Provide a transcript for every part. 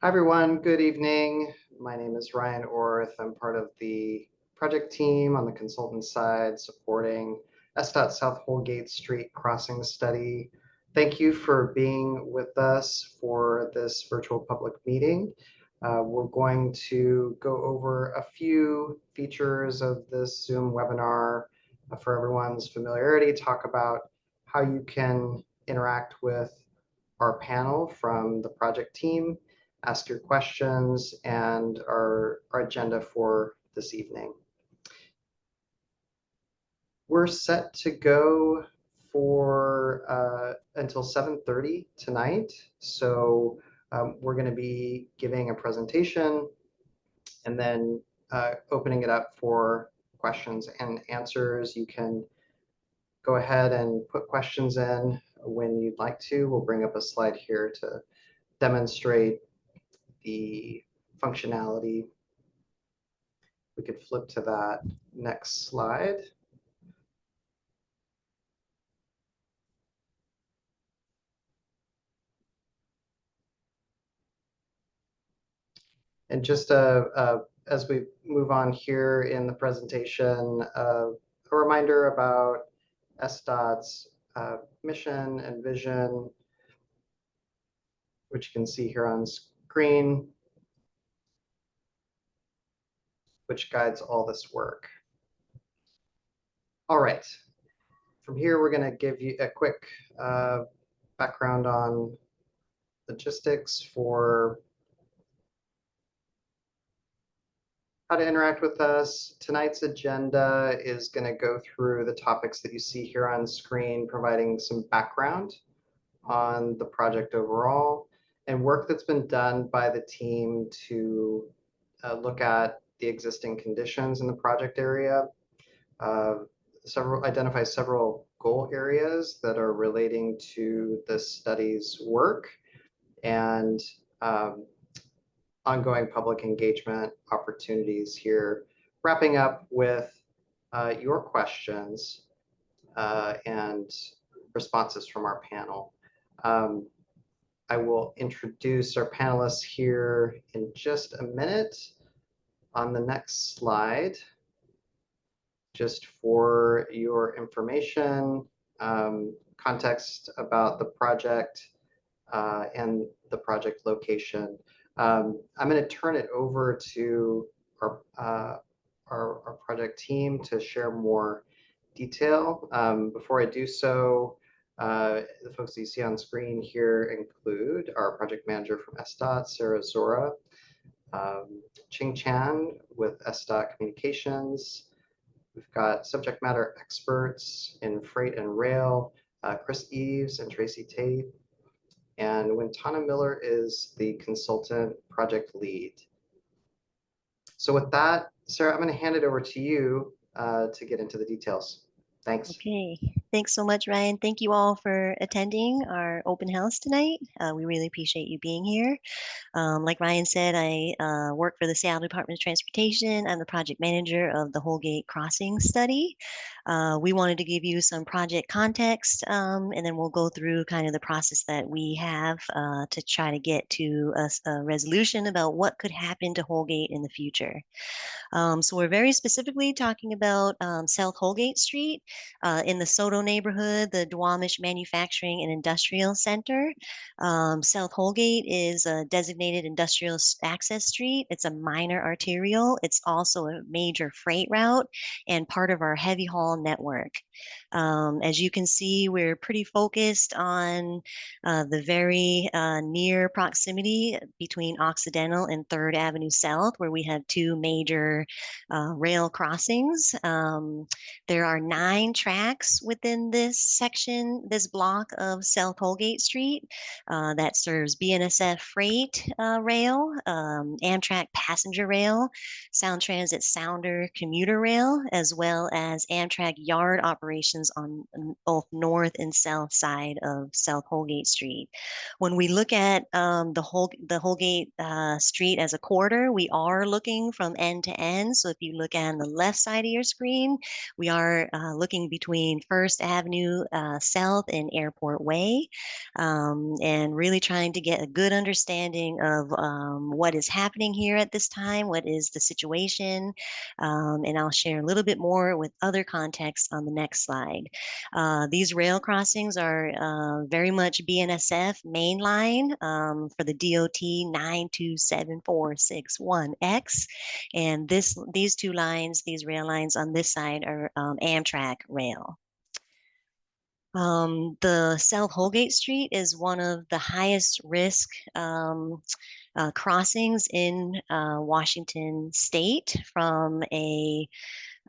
Hi, everyone. Good evening. My name is Ryan Orth. I'm part of the project team on the consultant side supporting SDOT South Holgate Street crossing study. Thank you for being with us for this virtual public meeting. We're going to go over a few features of this Zoom webinar for everyone's familiarity, talk about how you can interact with our panel from the project team, ask your questions, and our agenda for this evening. We're set to go for until 7:30 tonight. So we're going to be giving a presentation and then opening it up for questions and answers. You can go ahead and put questions in when you'd like to. We'll bring up a slide here to demonstrate the functionality. We could flip to that next slide. And just as we move on here in the presentation, a reminder about SDOT's mission and vision, which you can see here on screen, which guides all this work. All right, from here, we're going to give you a quick background on logistics for how to interact with us. Tonight's agenda is going to go through the topics that you see here on screen, providing some background on the project overall and work that's been done by the team to look at the existing conditions in the project area, identify several goal areas that are relating to the study's work, and ongoing public engagement opportunities here, wrapping up with your questions and responses from our panel. I will introduce our panelists here in just a minute on the next slide. Just for your information, context about the project and the project location. I'm going to turn it over to our project team to share more detail. Before I do so, the folks that you see on screen here include our project manager from SDOT, Sarah Zora, Ching Chan with SDOT Communications. We've got subject matter experts in freight and rail, Chris Eves and Tracy Tate. And Wintana Miller is the consultant project lead. So with that, Sarah, I'm going to hand it over to you to get into the details. Thanks. Okay, thanks so much, Ryan. Thank you all for attending our open house tonight. We really appreciate you being here. Like Ryan said, I work for the Seattle Department of Transportation. I'm the project manager of the Holgate Crossing Study. We wanted to give you some project context, and then we'll go through kind of the process that we have to try to get to a resolution about what could happen to Holgate in the future. So we're very specifically talking about South Holgate Street in the Soto neighborhood, the Duwamish Manufacturing and Industrial Center. South Holgate is a designated industrial access street. It's a minor arterial. It's also a major freight route and part of our heavy haul network. As you can see, we're pretty focused on the very near proximity between Occidental and 3rd Avenue South, where we have two major rail crossings. There are 9 tracks within this section, this block of South Holgate Street that serves BNSF freight rail, Amtrak passenger rail, Sound Transit Sounder commuter rail, as well as Amtrak yard operations on both north and south side of South Holgate Street. When we look at the Holgate Street as a corridor, we are looking from end to end. So if you look on the left side of your screen, we are looking between 1st West Avenue South and Airport Way, and really trying to get a good understanding of what is happening here at this time, what is the situation, and I'll share a little bit more with other context on the next slide. These rail crossings are very much BNSF mainline for the DOT 9274661X. And these two lines, these rail lines on this side are Amtrak rail. The South Holgate Street is one of the highest risk crossings in Washington State from a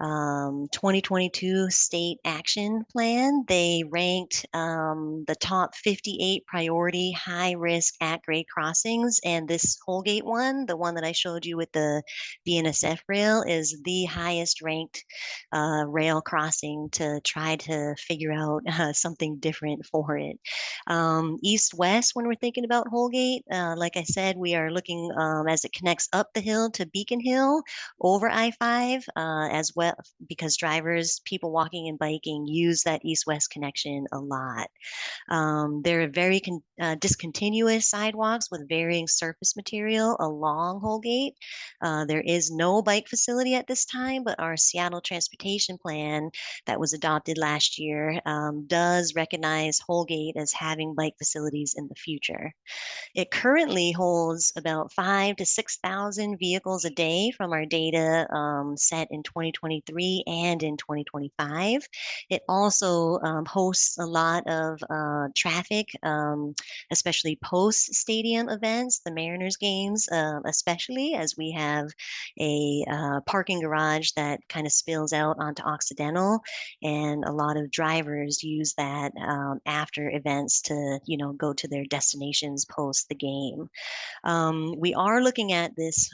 2022 state action plan. They ranked the top 58 priority high risk at grade crossings. And this Holgate one, the one that I showed you with the BNSF rail, is the highest ranked rail crossing to try to figure out something different for it. East west, when we're thinking about Holgate, like I said, we are looking as it connects up the hill to Beacon Hill over I-5 as well, because drivers, people walking and biking use that east-west connection a lot. There are very discontinuous sidewalks with varying surface material along Holgate. There is no bike facility at this time, but our Seattle transportation plan that was adopted last year does recognize Holgate as having bike facilities in the future. It currently holds about 5 to 6,000 vehicles a day from our data set in 2023 and in 2025. It also hosts a lot of traffic, especially post-stadium events, the Mariners games, especially as we have a parking garage that kind of spills out onto Occidental, and a lot of drivers use that after events to, go to their destinations post the game. We are looking at this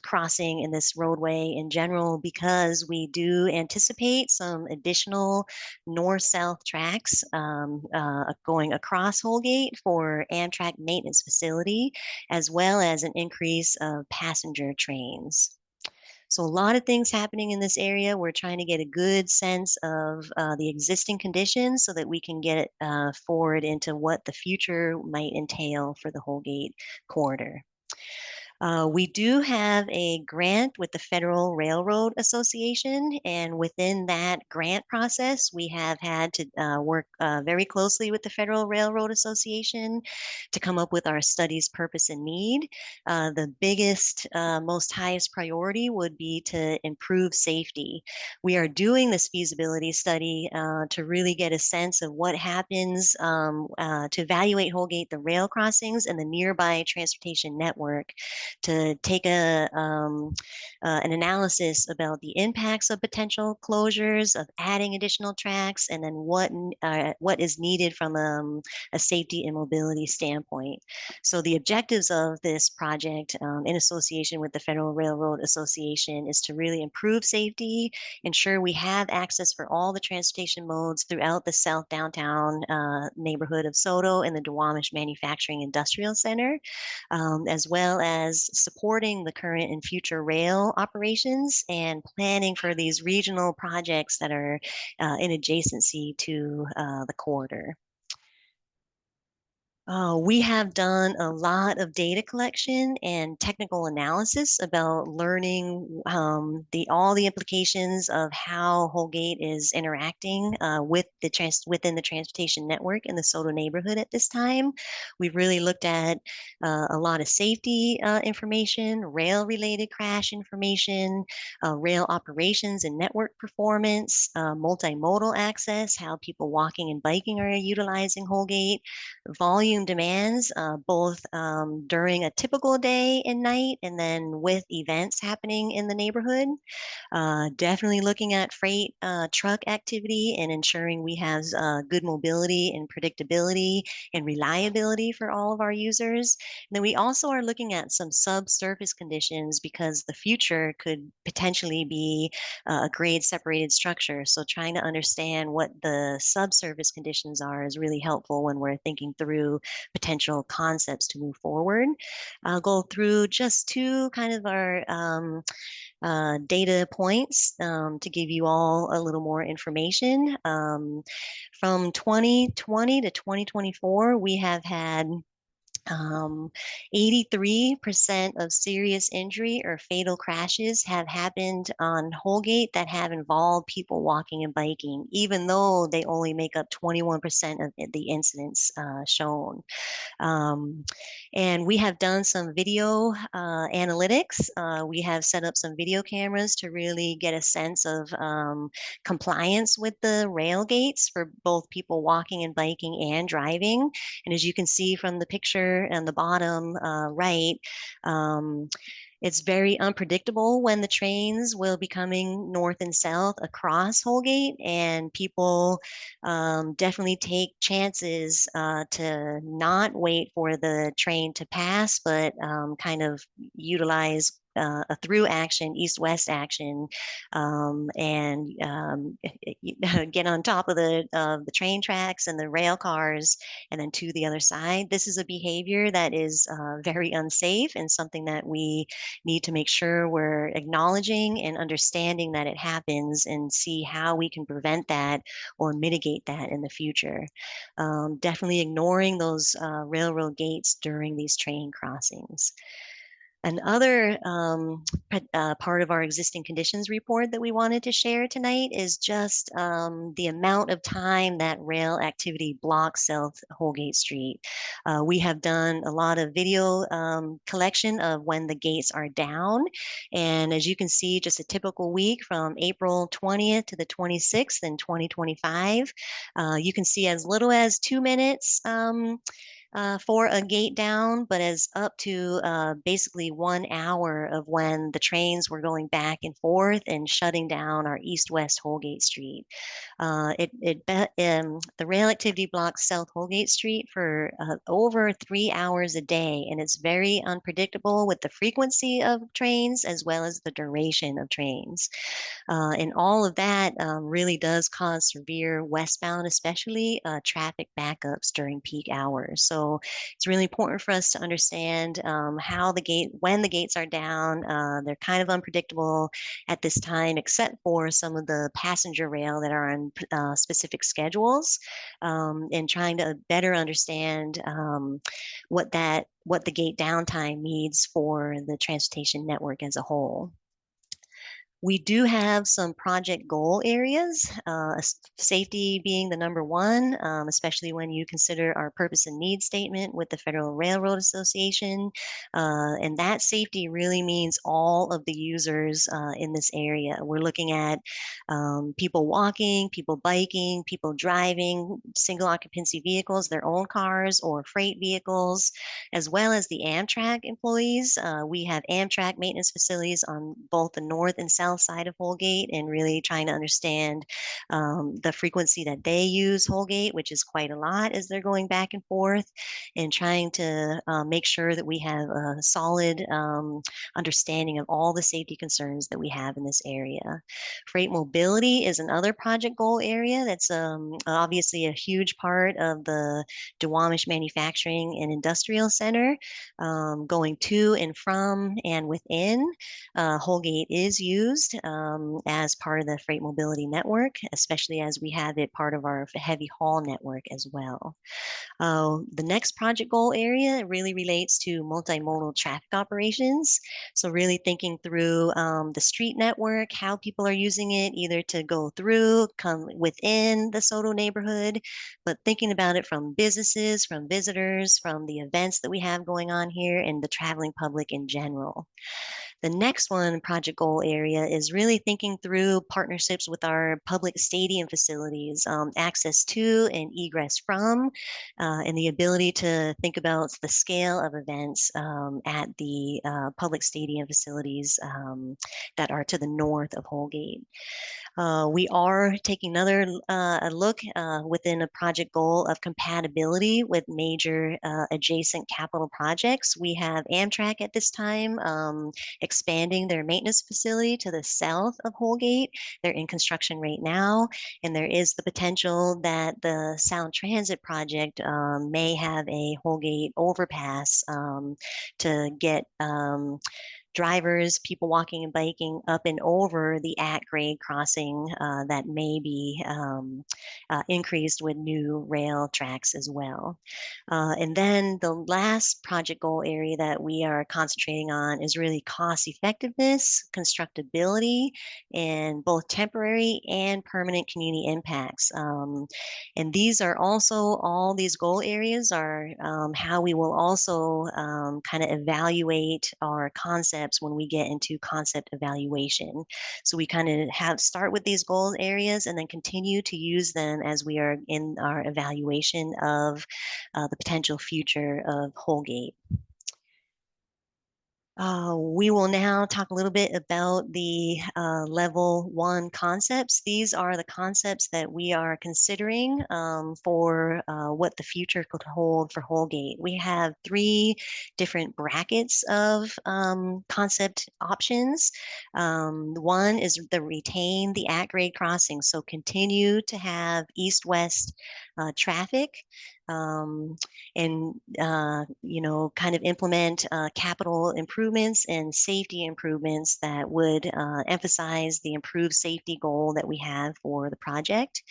crossing in this roadway in general because we do anticipate some additional north-south tracks going across Holgate for Amtrak maintenance facility, as well as an increase of passenger trains. So a lot of things happening in this area. We're trying to get a good sense of the existing conditions so that we can get it forward into what the future might entail for the Holgate corridor. We do have a grant with the Federal Railroad Association, and within that grant process, we have had to work very closely with the Federal Railroad Association to come up with our study's purpose and need. The biggest, most highest priority would be to improve safety. We are doing this feasibility study to really get a sense of what happens to evaluate Holgate, the rail crossings, and the nearby transportation network, to take an analysis about the impacts of potential closures, of adding additional tracks, and then what is needed from a safety and mobility standpoint. So the objectives of this project, in association with the Federal Railroad Association, is to really improve safety, ensure we have access for all the transportation modes throughout the South Downtown neighborhood of Soto and the Duwamish Manufacturing Industrial Center, as well as supporting the current and future rail operations and planning for these regional projects that are in adjacency to the corridor. We have done a lot of data collection and technical analysis about learning all the implications of how Holgate is interacting within the transportation network in the Soto neighborhood at this time. We've really looked at a lot of safety information, rail-related crash information, rail operations and network performance, multimodal access, how people walking and biking are utilizing Holgate, volume demands, both during a typical day and night, and then with events happening in the neighborhood. Definitely looking at freight truck activity and ensuring we have good mobility and predictability and reliability for all of our users. And then we also are looking at some subsurface conditions because the future could potentially be a grade separated structure. So trying to understand what the subsurface conditions are is really helpful when we're thinking through potential concepts to move forward. I'll go through just two kind of our data points to give you all a little more information. From 2020 to 2024, we have had 83% of serious injury or fatal crashes have happened on Holgate that have involved people walking and biking, even though they only make up 21% of the incidents shown. Um, and we have done some video analytics. We have set up some video cameras to really get a sense of compliance with the rail gates for both people walking and biking and driving. And as you can see from the picture on the bottom right, um, it's very unpredictable when the trains will be coming north and south across Holgate, and people definitely take chances to not wait for the train to pass, but kind of utilize a through action, east-west action, and get on top of the train tracks and the rail cars, and then to the other side. This is a behavior that is very unsafe and something that we need to make sure we're acknowledging and understanding that it happens and see how we can prevent that or mitigate that in the future. Definitely ignoring those railroad gates during these train crossings. Another part of our existing conditions report that we wanted to share tonight is just the amount of time that rail activity blocks South Holgate Street. We have done a lot of video collection of when the gates are down. And as you can see, just a typical week from April 20th to the 26th in 2025, you can see as little as 2 minutes for a gate down, but as up to basically 1 hour of when the trains were going back and forth and shutting down our east-west Holgate Street. The rail activity blocks South Holgate Street for over 3 hours a day, and it's very unpredictable with the frequency of trains as well as the duration of trains. And all of that really does cause severe westbound, especially traffic backups during peak hours. So it's really important for us to understand when the gates are down. They're kind of unpredictable at this time, except for some of the passenger rail that are on specific schedules, and trying to better understand what the gate downtime means for the transportation network as a whole. We do have some project goal areas, safety being the number one, especially when you consider our purpose and need statement with the Federal Railroad Association. And that safety really means all of the users in this area. We're looking at people walking, people biking, people driving single occupancy vehicles, their own cars or freight vehicles, as well as the Amtrak employees. We have Amtrak maintenance facilities on both the north and south side of Holgate, and really trying to understand the frequency that they use Holgate, which is quite a lot as they're going back and forth, and trying to make sure that we have a solid understanding of all the safety concerns that we have in this area. Freight mobility is another project goal area that's obviously a huge part of the Duwamish Manufacturing and Industrial Center, going to and from and within. Holgate is used as part of the freight mobility network, especially as we have it part of our heavy haul network as well. The next project goal area really relates to multimodal traffic operations. So really thinking through the street network, how people are using it, either to go through, come within the Soto neighborhood, but thinking about it from businesses, from visitors, from the events that we have going on here, and the traveling public in general. The next one, project goal area, is really thinking through partnerships with our public stadium facilities, access to and egress from, and the ability to think about the scale of events at the public stadium facilities that are to the north of Holgate. We are taking another a look within a project goal of compatibility with major adjacent capital projects. We have Amtrak at this time expanding their maintenance facility to the south of Holgate. They're in construction right now, and there is the potential that the Sound Transit project may have a Holgate overpass to get drivers, people walking and biking up and over the at-grade crossing that may be increased with new rail tracks as well. And then the last project goal area that we are concentrating on is really cost effectiveness, constructability, and both temporary and permanent community impacts. And these are also, all these goal areas are how we will also kind of evaluate our concepts when we get into concept evaluation. So we kind of have start with these goal areas and then continue to use them as we are in our evaluation of the potential future of Holgate. We will now talk a little bit about the level one concepts. These are the concepts that we are considering for what the future could hold for Holgate. We have three different brackets of concept options. One is the retain the at-grade crossing, so continue to have east-west traffic. Um, and kind of implement capital improvements and safety improvements that would emphasize the improved safety goal that we have for the project.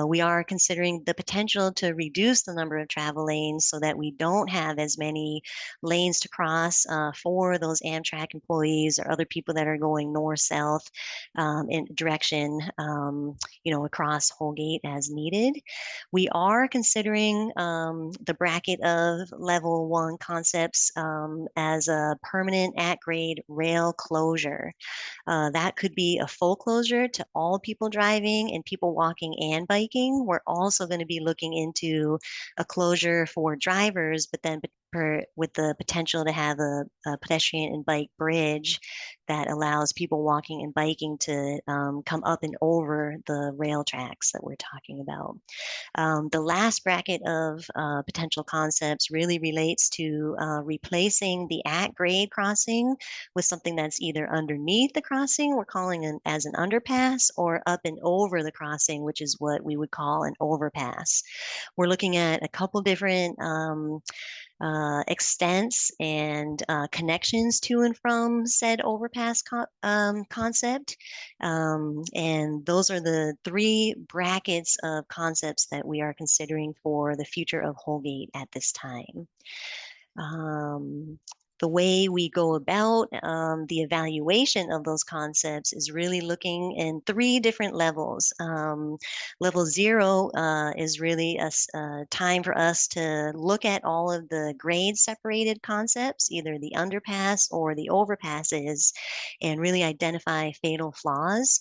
We are considering the potential to reduce the number of travel lanes so that we don't have as many lanes to cross for those Amtrak employees or other people that are going north-south in direction, across Holgate as needed. We are considering the bracket of level one concepts as a permanent at-grade rail closure. That could be a full closure to all people driving and people walking and biking. We're also going to be looking into a closure for drivers, but then with the potential to have a pedestrian and bike bridge that allows people walking and biking to come up and over the rail tracks that we're talking about. The last bracket of potential concepts really relates to replacing the at-grade crossing with something that's either underneath the crossing, we're calling it as an underpass, or up and over the crossing, which is what we would call an overpass. We're looking at a couple different extents and connections to and from said overpass concept. And those are the three brackets of concepts that we are considering for the future of Holgate at this time. The way we go about the evaluation of those concepts is really looking in three different levels. Level zero is really a time for us to look at all of the grade separated concepts, either the underpass or the overpasses, and really identify fatal flaws.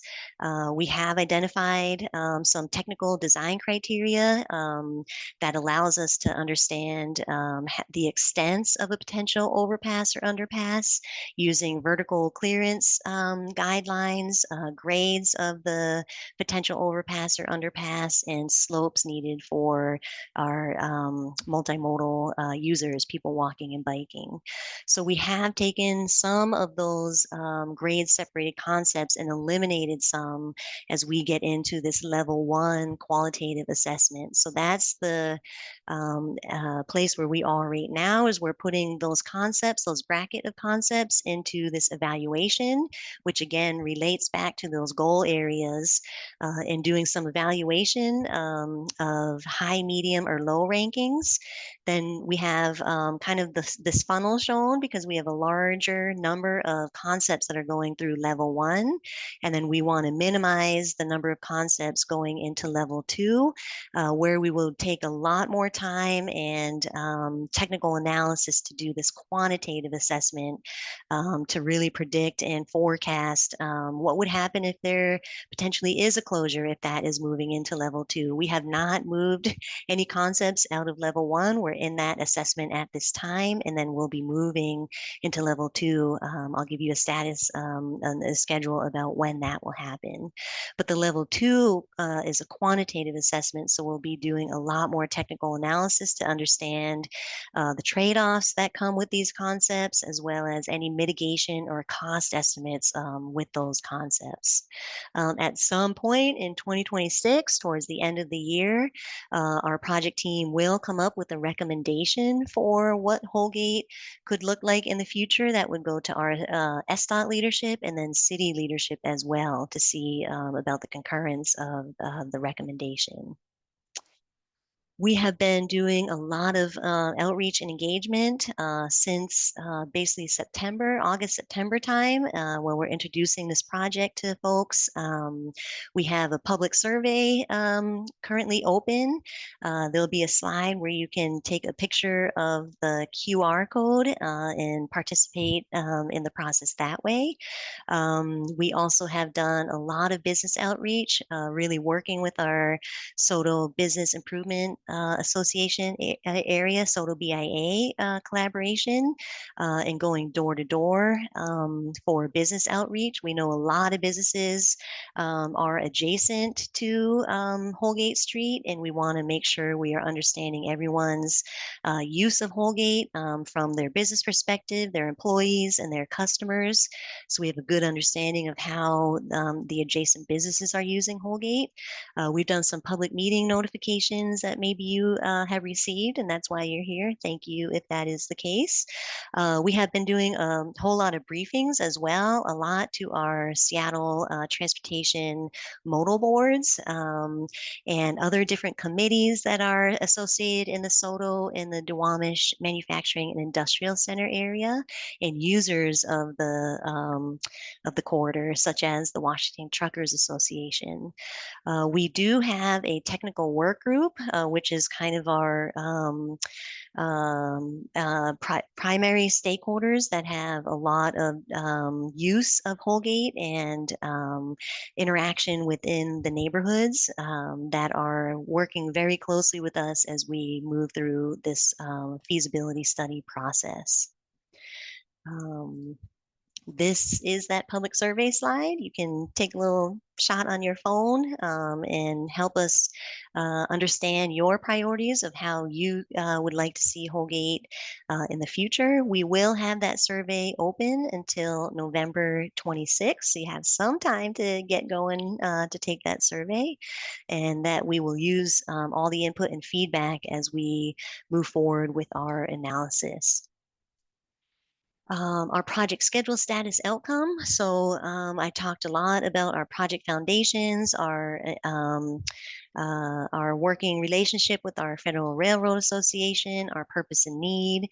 We have identified some technical design criteria that allows us to understand the extents of a potential overpass or underpass using vertical clearance guidelines, grades of the potential overpass or underpass, and slopes needed for our multimodal users, people walking and biking. So we have taken some of those grade separated concepts and eliminated some as we get into this level one qualitative assessment. So that's the place where we are right now, is we're putting those concepts, those bracket of concepts, into this evaluation, which again relates back to those goal areas, and doing some evaluation of high, medium, or low rankings. Then we have kind of this funnel shown because we have a larger number of concepts that are going through level one, and then we want to minimize the number of concepts going into level two, where we will take a lot more time and technical analysis to do this quantitative assessment to really predict and forecast what would happen if there potentially is a closure if that is moving into level two. We have not moved any concepts out of level one. We're we're in that assessment at this time, and then we'll be moving into level two. I'll give you a status and a schedule about when that will happen. But the level two is a quantitative assessment, so we'll be doing a lot more technical analysis to understand the trade-offs that come with these concepts, as well as any mitigation or cost estimates with those concepts. At some point in 2026, towards the end of the year, our project team will come up with a recommendation for what Holgate could look like in the future that would go to our SDOT leadership and then city leadership as well to see about the concurrence of the recommendation. We have been doing a lot of outreach and engagement since basically August, September time, when we're introducing this project to folks. We have a public survey currently open. There'll be a slide where you can take a picture of the QR code and participate in the process that way. We also have done a lot of business outreach, really working with our SOTO Business Improvement Association area, SOTO BIA collaboration, and going door to door for business outreach. We know a lot of businesses are adjacent to Holgate Street, and we want to make sure we are understanding everyone's use of Holgate from their business perspective, their employees, and their customers. So we have a good understanding of how the adjacent businesses are using Holgate. We've done some public meeting notifications that maybe you have received, and that's why you're here. Thank you if that is the case. We have been doing a whole lot of briefings as well, a lot to our Seattle transportation modal boards and other different committees that are associated in the SOTO and the Duwamish Manufacturing and Industrial Center area, and users of the corridor, such as the Washington Truckers Association. We do have a technical work group, which is kind of our primary stakeholders that have a lot of use of Holgate and interaction within the neighborhoods that are working very closely with us as we move through this feasibility study process. This is that public survey slide. You can take a little shot on your phone and help us understand your priorities of how you would like to see Holgate in the future. We will have that survey open until November 26th, so you have some time to get going to take that survey, and that we will use all the input and feedback as we move forward with our analysis. Our project schedule status outcome. So I talked a lot about our project foundations, our working relationship with our Federal Railroad Association, our purpose and need.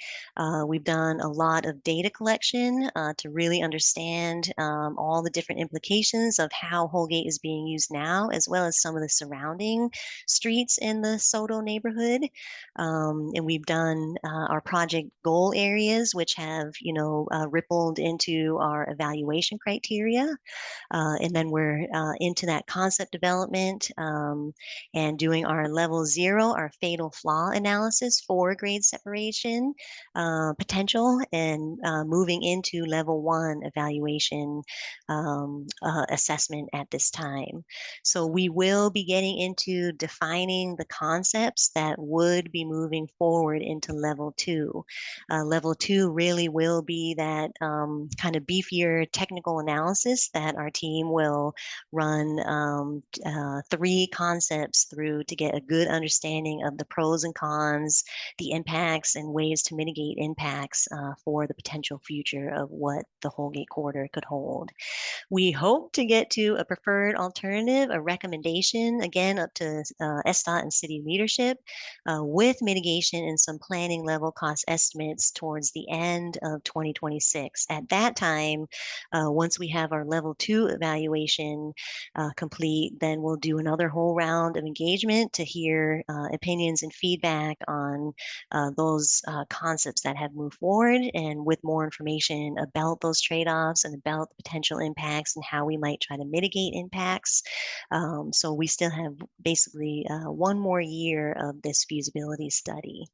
We've done a lot of data collection to really understand all the different implications of how Holgate is being used now, as well as some of the surrounding streets in the SOTO neighborhood. And we've done our project goal areas, which have, rippled into our evaluation criteria. And then we're into that concept development and doing our level 0, our fatal flaw analysis for grade separation potential, and moving into level 1 evaluation assessment at this time. So we will be getting into defining the concepts that would be moving forward into level 2. Level 2 really will be that kind of beefier technical analysis that our team will run 3 concepts through to get a good understanding of the pros and cons, the impacts, and ways to mitigate impacts for the potential future of what the Holgate corridor could hold. We hope to get to a preferred alternative, a recommendation, again, up to SDOT and city leadership with mitigation and some planning level cost estimates towards the end of 2026. At that time, once we have our level 2 evaluation complete, then we'll do another whole round of engagement to hear opinions and feedback on those concepts that have moved forward, and with more information about those trade-offs and about the potential impacts and how we might try to mitigate impacts. So we still have basically 1 more year of this feasibility study.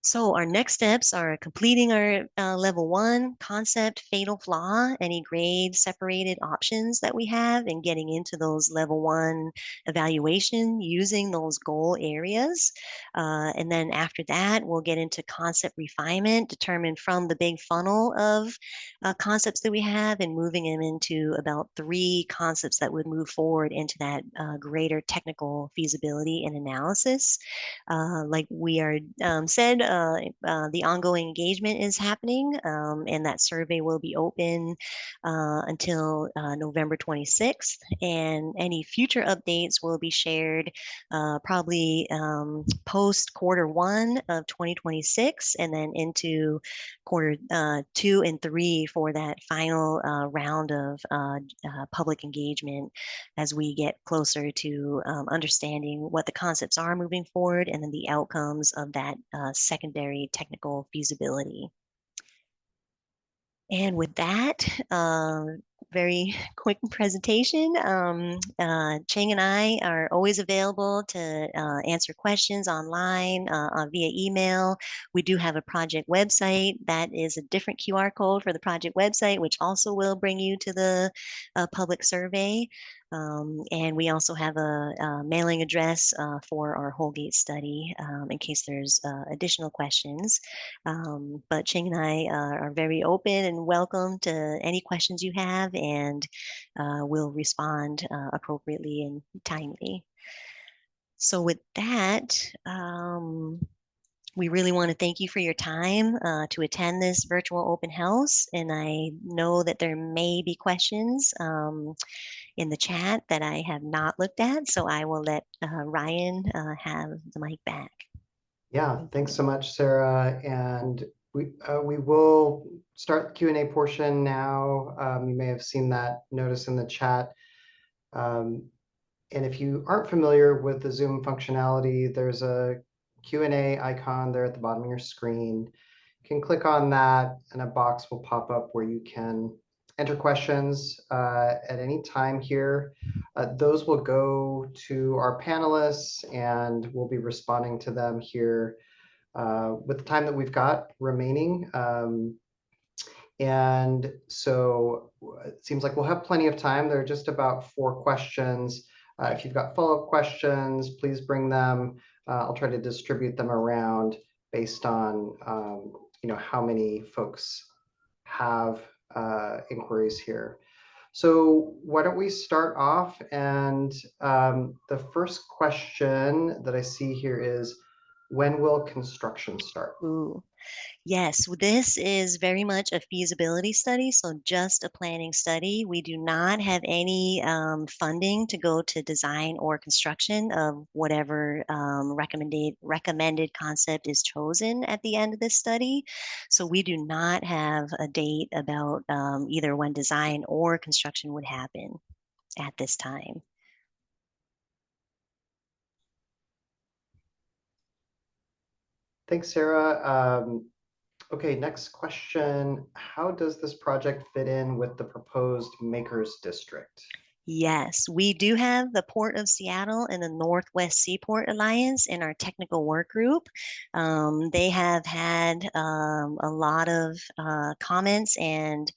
So our next steps are completing our level one concept fatal flaw, any grade separated options that we have, and getting into those level one evaluation using those goal areas. And then after that, we'll get into concept refinement, determine from the big funnel of concepts that we have and moving them into about three concepts that would move forward into that greater technical feasibility and analysis. Like we are said, the ongoing engagement is happening, and that survey will be open until November 26th. And any future updates will be shared probably post quarter one of 2026, and then into quarter two and three for that final round of public engagement as we get closer to understanding what the concepts are moving forward and then the outcomes of that secondary technical feasibility. And with that, very quick presentation. Cheng and I are always available to answer questions online via email. We do have a project website that is a different QR code for the project website, which also will bring you to the public survey. And we also have a mailing address for our Holgate study in case there's additional questions. But Ching and I are very open and welcome to any questions you have, and we'll respond appropriately and timely. So with that, we really want to thank you for your time to attend this virtual open house. And I know that there may be questions in the chat that I have not looked at, so I will let Ryan have the mic back. Yeah, thanks so much, Sarah. And we will start the Q&A portion now. You may have seen that notice in the chat. And if you aren't familiar with the Zoom functionality, there's a Q&A icon there at the bottom of your screen. You can click on that and a box will pop up where you can enter questions at any time here. Those will go to our panelists and we'll be responding to them here with the time that we've got remaining. And so it seems like we'll have plenty of time. There are just about 4 questions. If you've got follow-up questions, please bring them. I'll try to distribute them around based on how many folks have inquiries here. So why don't we start off? And the first question that I see here is, when will construction start? Ooh. Yes, this is very much a feasibility study, so just a planning study. We do not have any funding to go to design or construction of whatever recommended concept is chosen at the end of this study. So we do not have a date about either when design or construction would happen at this time. Thanks, Sarah. Okay, next question. How does this project fit in with the proposed Makers District? Yes, we do have the Port of Seattle and the Northwest Seaport Alliance in our technical work group. They have had a lot of comments and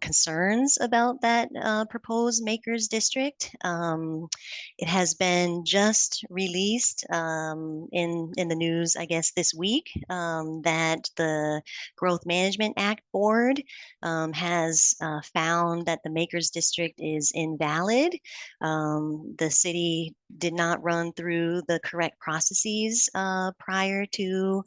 concerns about that proposed Makers District. It has been just released in the news, I guess, this week that the Growth Management Act Board has found that the Makers District is invalid. The city did not run through the correct processes prior to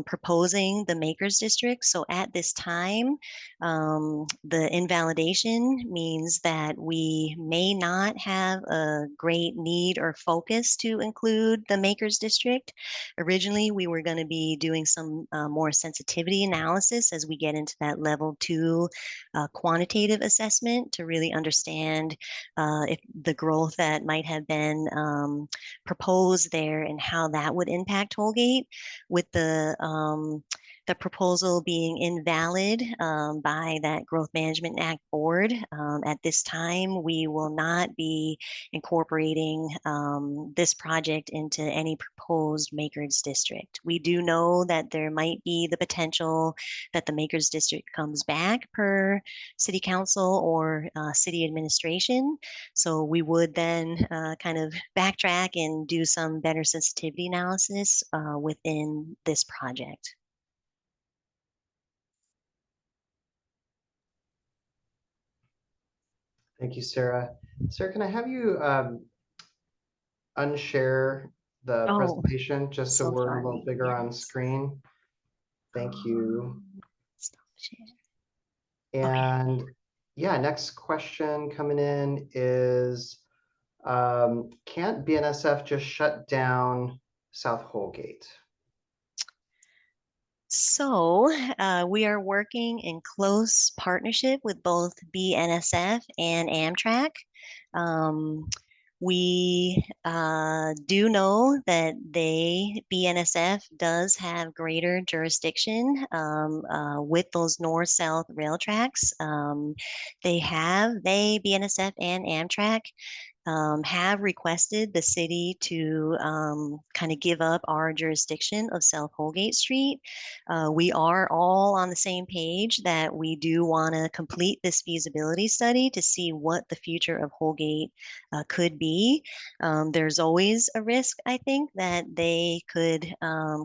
proposing the Makers District. So at this time, the invalidation means that we may not have a great need or focus to include the Makers District. Originally, we were going to be doing some more sensitivity analysis as we get into that level 2 quantitative assessment to really understand if the growth that might have been proposed there and how that would impact Holgate. With the the proposal being invalid by that Growth Management Act board. At this time, we will not be incorporating this project into any proposed Makers District. We do know that there might be the potential that the Makers District comes back per City Council or City Administration. So we would then kind of backtrack and do some better sensitivity analysis within this project. Thank you, Sarah. Sarah, can I have you unshare the Oh, presentation just so so we're a little sorry. bigger on Yes. screen? Thank you. Stop share. Okay. And yeah, next question coming in is, can't BNSF just shut down South Holgate? So we are working in close partnership with both BNSF and Amtrak. Um, we do know that BNSF does have greater jurisdiction with those north-south rail tracks. BNSF and Amtrak have requested the city to kind of give up our jurisdiction of South Holgate Street. We are all on the same page that we do want to complete this feasibility study to see what the future of Holgate could be. There's always a risk, I think, that they could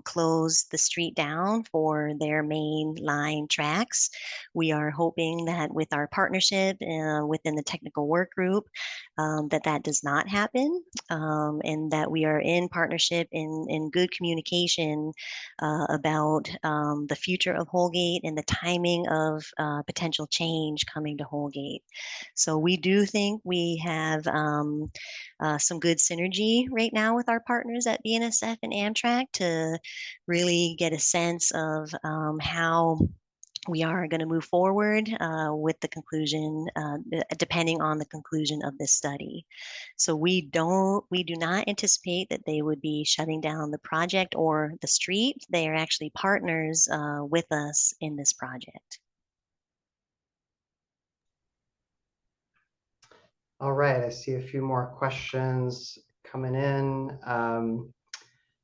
close the street down for their main line tracks. We are hoping that with our partnership within the technical work group, that does not happen, and that we are in partnership in good communication about the future of Holgate and the timing of potential change coming to Holgate. So we do think we have some good synergy right now with our partners at BNSF and Amtrak to really get a sense of how we are going to move forward with the conclusion, depending on the conclusion of this study. So we do not anticipate that they would be shutting down the project or the street. They are actually partners with us in this project. All right, I see a few more questions coming in.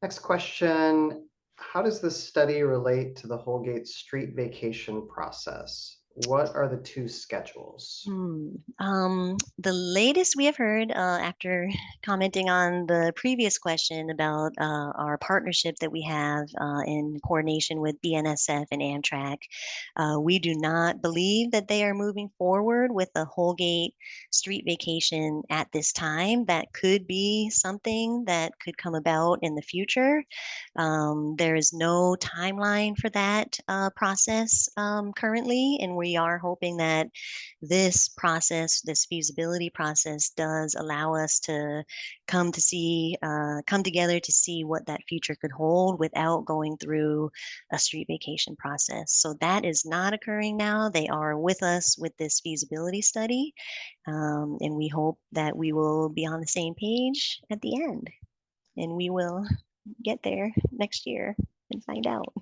Next question, how does this study relate to the Holgate street vacation process? What are the two schedules? The latest we have heard after commenting on the previous question about our partnership that we have in coordination with BNSF and Amtrak, we do not believe that they are moving forward with a Holgate street vacation at this time. That could be something that could come about in the future. There is no timeline for that process currently, and we are hoping that this process, this feasibility process, does allow us to come together to see what that future could hold without going through a street vacation process. So that is not occurring now. They are with us with this feasibility study, and we hope that we will be on the same page at the end, and we will get there next year and find out.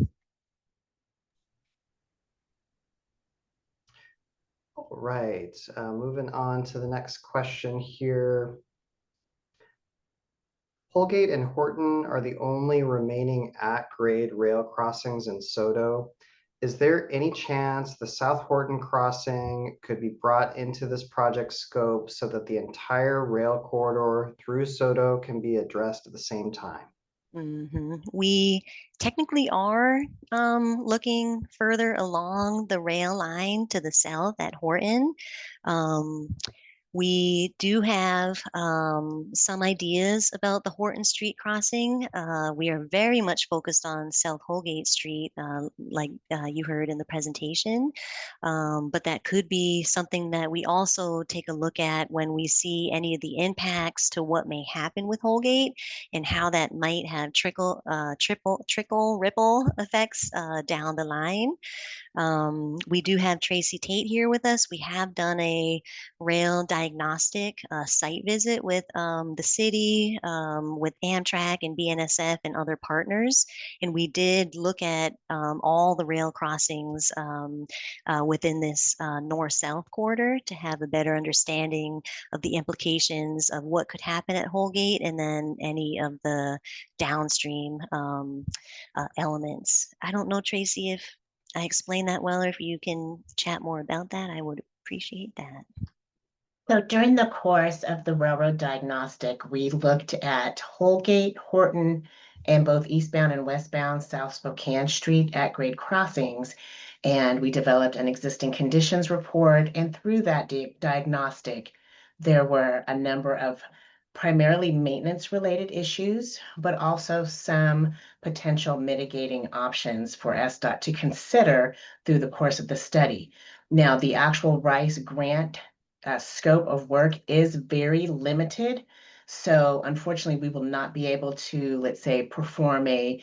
All right, moving on to the next question here. Holgate and Horton are the only remaining at-grade rail crossings in SoDo. Is there any chance the South Horton crossing could be brought into this project scope so that the entire rail corridor through SoDo can be addressed at the same time? We technically are looking further along the rail line to the south at Horton. Um, we do have some ideas about the Horton Street crossing. We are very much focused on South Holgate Street, like you heard in the presentation. But that could be something that we also take a look at when we see any of the impacts to what may happen with Holgate and how that might have trickle, ripple effects down the line. We do have Tracy Tate here with us. We have done a rail diagnostic site visit with the city, with Amtrak and BNSF and other partners. And we did look at all the rail crossings within this north-south corridor to have a better understanding of the implications of what could happen at Holgate and then any of the downstream elements. I don't know, Tracy, if I explained that well, or if you can chat more about that, I would appreciate that. So during the course of the railroad diagnostic, we looked at Holgate, Horton, and both eastbound and westbound South Spokane Street at grade crossings. And we developed an existing conditions report. And through that diagnostic, there were a number of primarily maintenance related issues, but also some potential mitigating options for SDOT to consider through the course of the study. Now, the actual RICE grant scope of work is very limited. So unfortunately, we will not be able to, let's say, perform a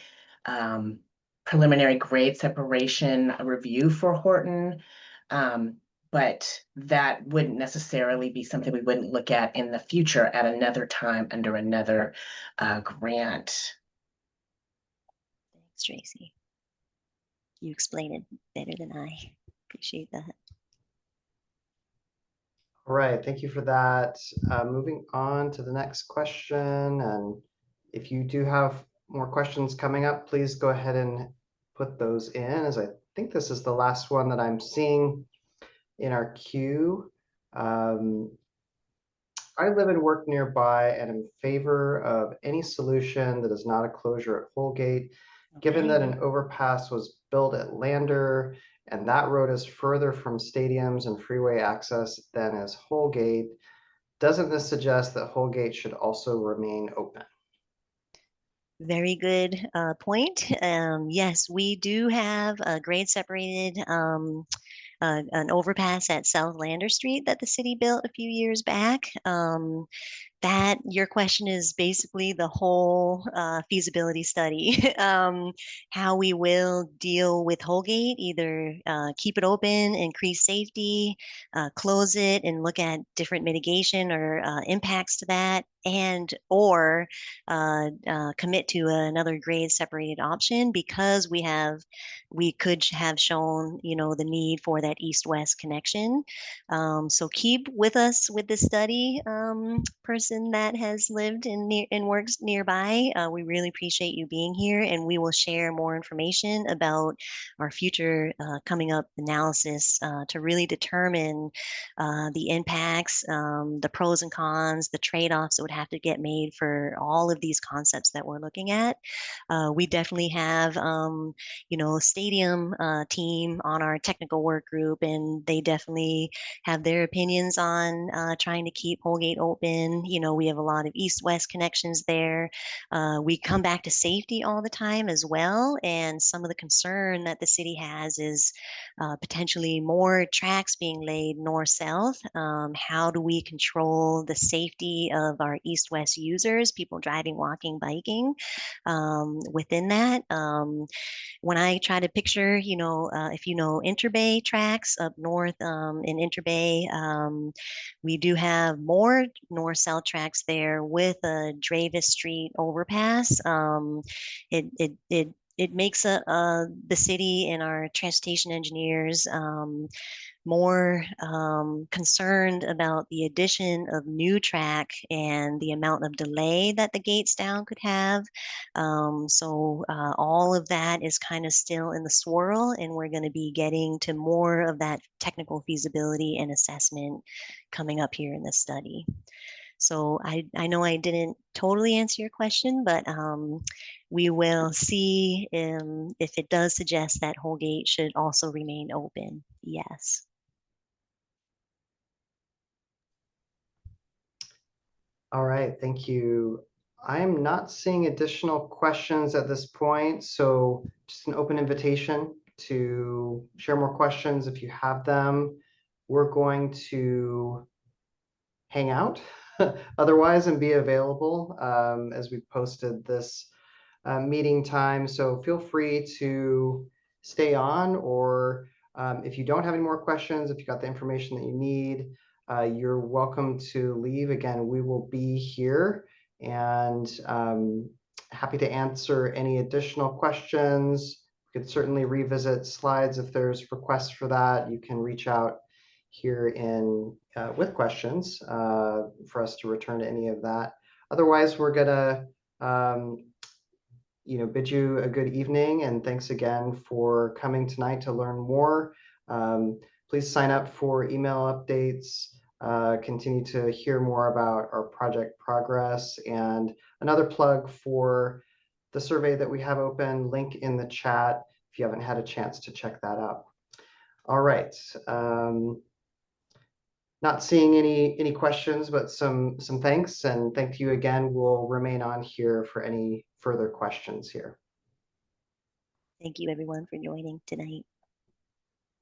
preliminary grade separation review for Horton. But that wouldn't necessarily be something we wouldn't look at in the future at another time under another grant. Thanks, Tracy. You explained it better than I. Appreciate that. All right, thank you for that. Moving on to the next question. And if you do have more questions coming up, please go ahead and put those in, as I think this is the last one that I'm seeing in our queue. I live and work nearby and am in favor of any solution that is not a closure at Holgate. Given that an overpass was built at Lander and that road is further from stadiums and freeway access than is Holgate, doesn't this suggest that Holgate should also remain open? Very good point. Yes, we do have a grade separated an overpass at South Lander Street that the city built a few years back. That your question is basically the whole feasibility study, how we will deal with Holgate, either keep it open, increase safety, close it, and look at different mitigation or impacts to that, and or commit to another grade separated option because we could have shown the need for that east-west connection. So keep with us with this study, person that has lived and works nearby. We really appreciate you being here, and we will share more information about our future coming up analysis to really determine the impacts, the pros and cons, the trade-offs that would have to get made for all of these concepts that we're looking at. We definitely have, stadium team on our technical work group, and they definitely have their opinions on trying to keep Holgate open. We have a lot of east-west connections there. We come back to safety all the time as well, and some of the concern that the city has is potentially more tracks being laid north-south. How do we control the safety of our east-west users, people driving, walking, biking within that? When I try to picture, if Interbay tracks up north in Interbay, we do have more north-south tracks there with a Dravis Street overpass. It makes the city and our transportation engineers more concerned about the addition of new track and the amount of delay that the gates down could have. So all of that is kind of still in the swirl, and we're going to be getting to more of that technical feasibility and assessment coming up here in this study. So I know I didn't totally answer your question, but we will see if it does suggest that Holgate should also remain open. Yes. All right, thank you. I'm not seeing additional questions at this point, so just an open invitation to share more questions if you have them. We're going to hang out otherwise and be available as we posted this meeting time. So feel free to stay on or If you don't have any more questions, if you got the information that you need, you're welcome to leave. Again, we will be here and happy to answer any additional questions. We could certainly revisit slides if there's requests for that. You can reach out here in with questions for us to return to any of that. Otherwise, we're gonna bid you a good evening, and thanks again for coming tonight to learn more. Please sign up for email updates, continue to hear more about our project progress, and another plug for the survey that we have open, link in the chat if you haven't had a chance to check that out. All right. Not seeing any questions, but some thanks, and thank you again. We'll remain on here for any further questions here. Thank you everyone for joining tonight.